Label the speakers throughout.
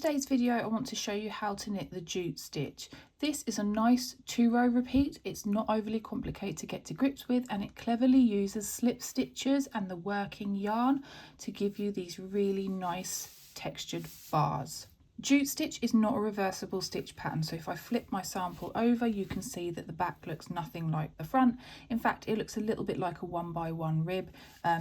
Speaker 1: today's video, I want to show you how to knit the jute stitch. This is a nice 2-row repeat. It's not overly complicated to get to grips with, and it cleverly uses slip stitches and the working yarn to give you these really nice textured bars. Jute stitch is not a reversible stitch pattern, so if I flip my sample over, you can see that the back looks nothing like the front. In fact, it looks a little bit like a 1x1 rib,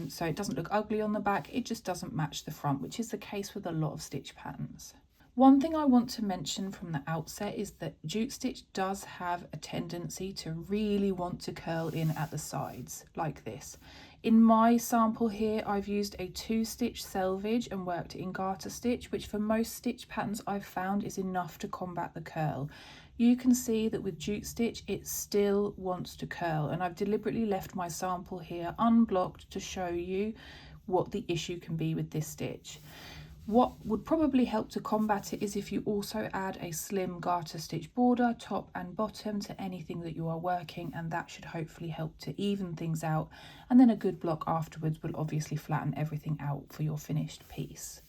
Speaker 1: so it doesn't look ugly on the back, it just doesn't match the front, which is the case with a lot of stitch patterns. One thing I want to mention from the outset is that jute stitch does have a tendency to really want to curl in at the sides, like this. In my sample here, I've used a 2-stitch selvage and worked in garter stitch, which for most stitch patterns I've found is enough to combat the curl. You can see that with jute stitch, it still wants to curl, and I've deliberately left my sample here unblocked to show you what the issue can be with this stitch. What would probably help to combat it is if you also add a slim garter stitch border top and bottom to anything that you are working, and that should hopefully help to even things out, and then a good block afterwards will obviously flatten everything out for your finished piece.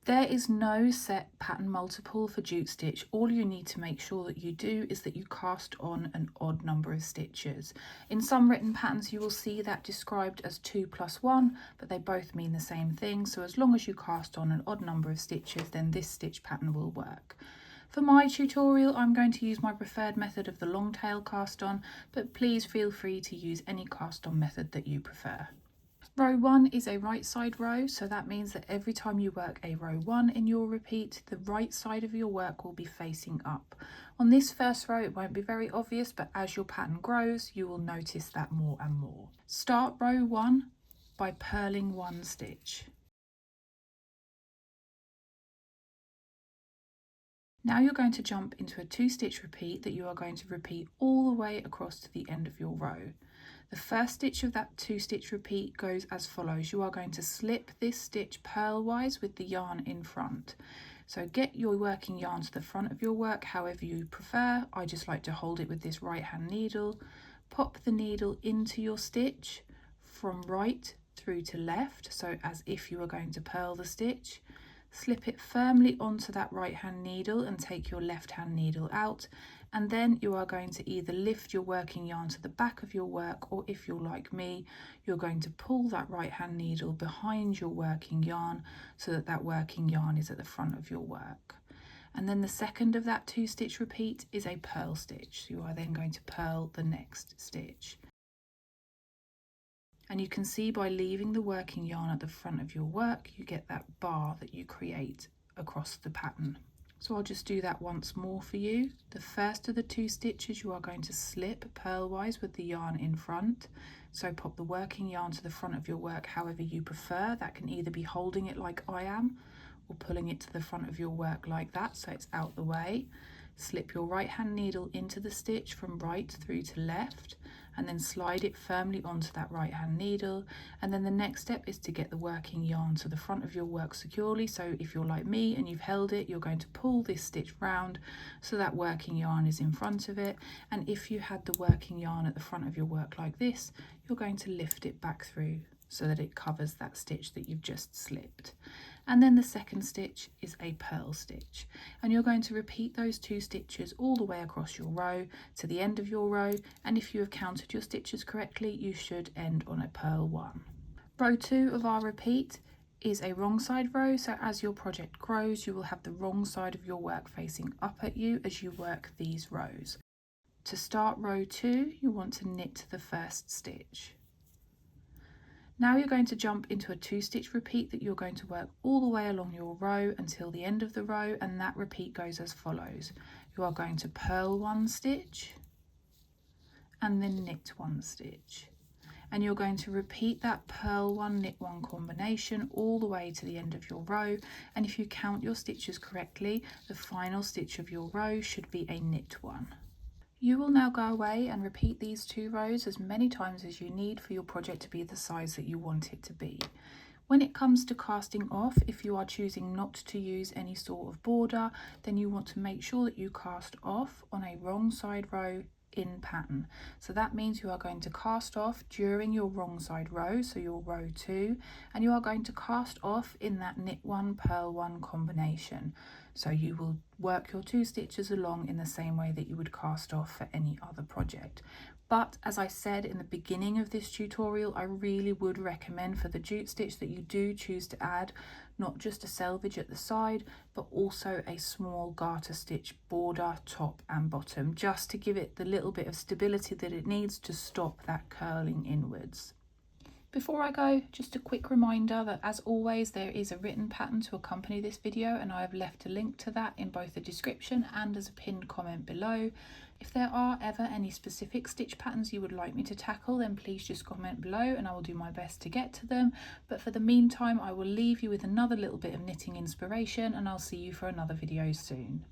Speaker 1: There is no set pattern multiple for jute stitch. All you need to make sure that you do is that you cast on an odd number of stitches. In some written patterns you will see that described as 2 + 1, but they both mean the same thing, so as long as you cast on an odd number of stitches, then this stitch pattern will work. For my tutorial, I'm going to use my preferred method of the long tail cast on, but please feel free to use any cast on method that you prefer. Row 1 is a right side row, so that means that every time you work a row 1 in your repeat, the right side of your work will be facing up. On this first row it won't be very obvious, but as your pattern grows you will notice that more and more. Start row 1 by purling 1 stitch. Now you're going to jump into a 2-stitch repeat that you are going to repeat all the way across to the end of your row. The first stitch of that 2-stitch repeat goes as follows. You are going to slip this stitch purlwise with the yarn in front. So get your working yarn to the front of your work however you prefer. I just like to hold it with this right hand needle. Pop the needle into your stitch from right through to left, so as if you were going to purl the stitch. Slip it firmly onto that right hand needle and take your left hand needle out, and then you are going to either lift your working yarn to the back of your work, or if you're like me, you're going to pull that right hand needle behind your working yarn so that that working yarn is at the front of your work. And then the second of that 2-stitch repeat is a purl stitch. So you are then going to purl the next stitch. And you can see by leaving the working yarn at the front of your work, you get that bar that you create across the pattern. So I'll just do that once more for you. The first of the 2 stitches you are going to slip purlwise with the yarn in front. So pop the working yarn to the front of your work however you prefer. That can either be holding it like I am, or pulling it to the front of your work like that so it's out the way. Slip your right hand needle into the stitch from right through to left, and then slide it firmly onto that right hand needle. And then the next step is to get the working yarn to the front of your work securely. So if you're like me and you've held it, you're going to pull this stitch round so that working yarn is in front of it. And if you had the working yarn at the front of your work like this, you're going to lift it back through so that it covers that stitch that you've just slipped. And then the second stitch is a purl stitch, and you're going to repeat those 2 stitches all the way across your row to the end of your row, and if you have counted your stitches correctly you should end on a purl 1. Row 2 of our repeat is a wrong side row, so as your project grows you will have the wrong side of your work facing up at you as you work these rows. To start row 2 you want to knit the first stitch. Now you're going to jump into a 2-stitch repeat that you're going to work all the way along your row until the end of the row, and that repeat goes as follows. You are going to purl 1 stitch and then knit 1 stitch, and you're going to repeat that purl 1 knit 1 combination all the way to the end of your row, and if you count your stitches correctly, the final stitch of your row should be a knit 1. You will now go away and repeat these 2 rows as many times as you need for your project to be the size that you want it to be. When it comes to casting off, if you are choosing not to use any sort of border, then you want to make sure that you cast off on a wrong side row in pattern. So that means you are going to cast off during your wrong side row, so your row 2, and you are going to cast off in that knit 1 purl 1 combination. So you will work your 2 stitches along in the same way that you would cast off for any other project. But as I said in the beginning of this tutorial, I really would recommend for the jute stitch that you do choose to add not just a selvage at the side, but also a small garter stitch border, top and bottom, just to give it the little bit of stability that it needs to stop that curling inwards. Before I go, just a quick reminder that as always there is a written pattern to accompany this video, and I have left a link to that in both the description and as a pinned comment below. If there are ever any specific stitch patterns you would like me to tackle, then please just comment below and I will do my best to get to them. But for the meantime, I will leave you with another little bit of knitting inspiration, and I'll see you for another video soon.